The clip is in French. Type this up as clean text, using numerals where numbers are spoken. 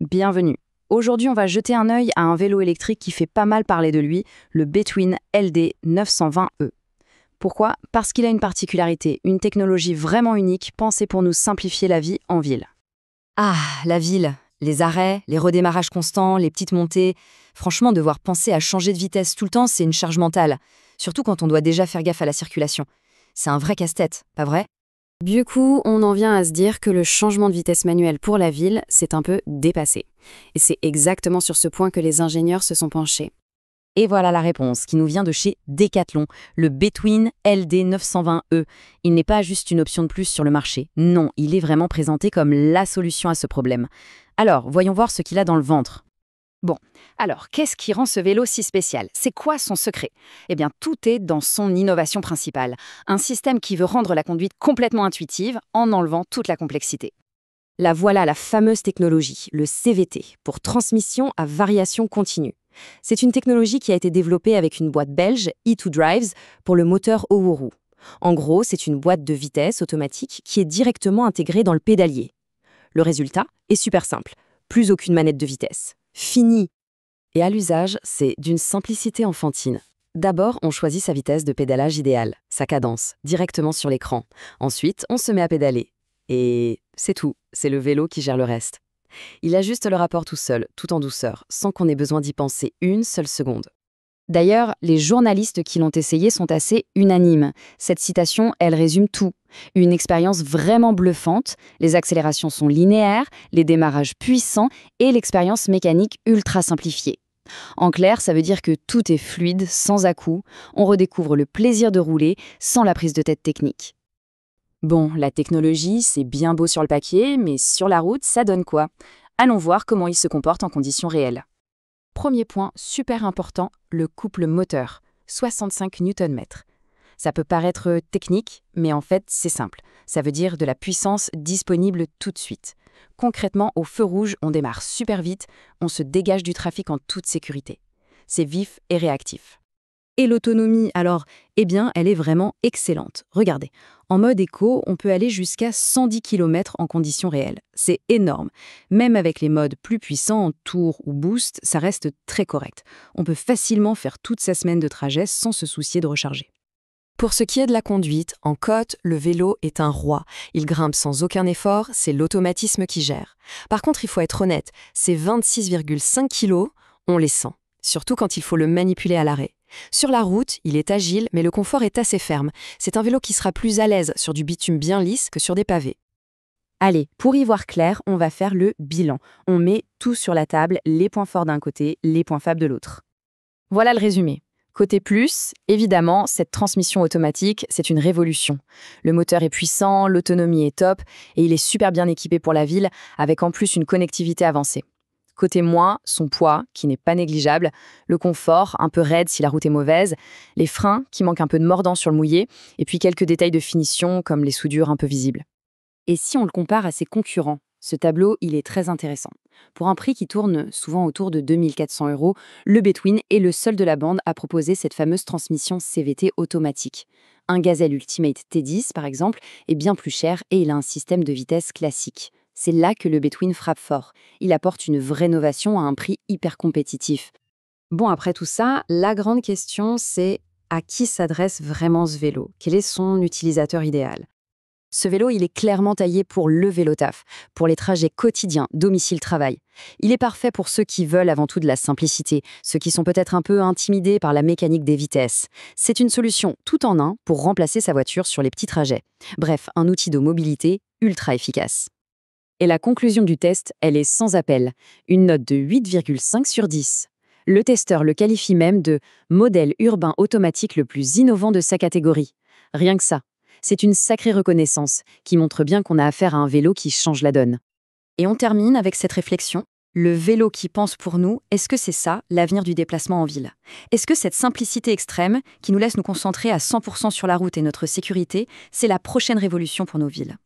Bienvenue. Aujourd'hui, on va jeter un œil à un vélo électrique qui fait pas mal parler de lui, le Between LD 920E. Pourquoi? Parce qu'il a une particularité, une technologie vraiment unique, pensée pour nous simplifier la vie en ville. Ah, la ville, les arrêts, les redémarrages constants, les petites montées. Franchement, devoir penser à changer de vitesse tout le temps, c'est une charge mentale. Surtout quand on doit déjà faire gaffe à la circulation. C'est un vrai casse-tête, pas vrai? Du coup, on en vient à se dire que le changement de vitesse manuelle pour la ville, c'est un peu dépassé. Et c'est exactement sur ce point que les ingénieurs se sont penchés. Et voilà la réponse qui nous vient de chez Decathlon, le Between LD 920E. Il n'est pas juste une option de plus sur le marché. Non, il est vraiment présenté comme la solution à ce problème. Alors, voyons voir ce qu'il a dans le ventre. Bon, alors, qu'est-ce qui rend ce vélo si spécial? C'est quoi son secret? Eh bien, tout est dans son innovation principale. Un système qui veut rendre la conduite complètement intuitive en enlevant toute la complexité. La voilà la fameuse technologie, le CVT, pour transmission à variation continue. C'est une technologie qui a été développée avec une boîte belge, E2Drives, pour le moteur Oworu. En gros, c'est une boîte de vitesse automatique qui est directement intégrée dans le pédalier. Le résultat est super simple, plus aucune manette de vitesse. Fini! Et à l'usage, c'est d'une simplicité enfantine. D'abord, on choisit sa vitesse de pédalage idéale, sa cadence, directement sur l'écran. Ensuite, on se met à pédaler. Et c'est tout, c'est le vélo qui gère le reste. Il ajuste le rapport tout seul, tout en douceur, sans qu'on ait besoin d'y penser une seule seconde. D'ailleurs, les journalistes qui l'ont essayé sont assez unanimes. Cette citation, elle résume tout. Une expérience vraiment bluffante, les accélérations sont linéaires, les démarrages puissants et l'expérience mécanique ultra simplifiée. En clair, ça veut dire que tout est fluide, sans à-coups, on redécouvre le plaisir de rouler sans la prise de tête technique. Bon, la technologie, c'est bien beau sur le papier, mais sur la route, ça donne quoi? Allons voir comment il se comporte en conditions réelles. Premier point super important, le couple moteur, 65 Nm. Ça peut paraître technique, mais en fait, c'est simple. Ça veut dire de la puissance disponible tout de suite. Concrètement, au feu rouge, on démarre super vite, on se dégage du trafic en toute sécurité. C'est vif et réactif. Et l'autonomie, alors, eh bien, elle est vraiment excellente. Regardez, en mode éco, on peut aller jusqu'à 110 km en conditions réelles. C'est énorme. Même avec les modes plus puissants, Tour ou Boost, ça reste très correct. On peut facilement faire toute sa semaine de trajet sans se soucier de recharger. Pour ce qui est de la conduite, en côte, le vélo est un roi. Il grimpe sans aucun effort, c'est l'automatisme qui gère. Par contre, il faut être honnête, ces 26,5 kg, on les sent. Surtout quand il faut le manipuler à l'arrêt. Sur la route, il est agile, mais le confort est assez ferme. C'est un vélo qui sera plus à l'aise sur du bitume bien lisse que sur des pavés. Allez, pour y voir clair, on va faire le bilan. On met tout sur la table, les points forts d'un côté, les points faibles de l'autre. Voilà le résumé. Côté plus, évidemment, cette transmission automatique, c'est une révolution. Le moteur est puissant, l'autonomie est top, et il est super bien équipé pour la ville, avec en plus une connectivité avancée. Côté moins, son poids, qui n'est pas négligeable, le confort, un peu raide si la route est mauvaise, les freins, qui manquent un peu de mordant sur le mouillé, et puis quelques détails de finition, comme les soudures un peu visibles. Et si on le compare à ses concurrents, ce tableau, il est très intéressant. Pour un prix qui tourne souvent autour de 2 400 €, le Between est le seul de la bande à proposer cette fameuse transmission CVT automatique. Un Gazelle Ultimate T10, par exemple, est bien plus cher et il a un système de vitesse classique. C'est là que le Between frappe fort. Il apporte une vraie innovation à un prix hyper compétitif. Bon, après tout ça, la grande question, c'est à qui s'adresse vraiment ce vélo? Quel est son utilisateur idéal? Ce vélo, il est clairement taillé pour le vélo taf, pour les trajets quotidiens, domicile-travail. Il est parfait pour ceux qui veulent avant tout de la simplicité, ceux qui sont peut-être un peu intimidés par la mécanique des vitesses. C'est une solution tout en un pour remplacer sa voiture sur les petits trajets. Bref, un outil de mobilité ultra efficace. Et la conclusion du test, elle est sans appel. Une note de 8,5 sur 10. Le testeur le qualifie même de modèle urbain automatique le plus innovant de sa catégorie. Rien que ça. C'est une sacrée reconnaissance qui montre bien qu'on a affaire à un vélo qui change la donne. Et on termine avec cette réflexion. Le vélo qui pense pour nous, est-ce que c'est ça, l'avenir du déplacement en ville? Est-ce que cette simplicité extrême, qui nous laisse nous concentrer à 100% sur la route et notre sécurité, c'est la prochaine révolution pour nos villes?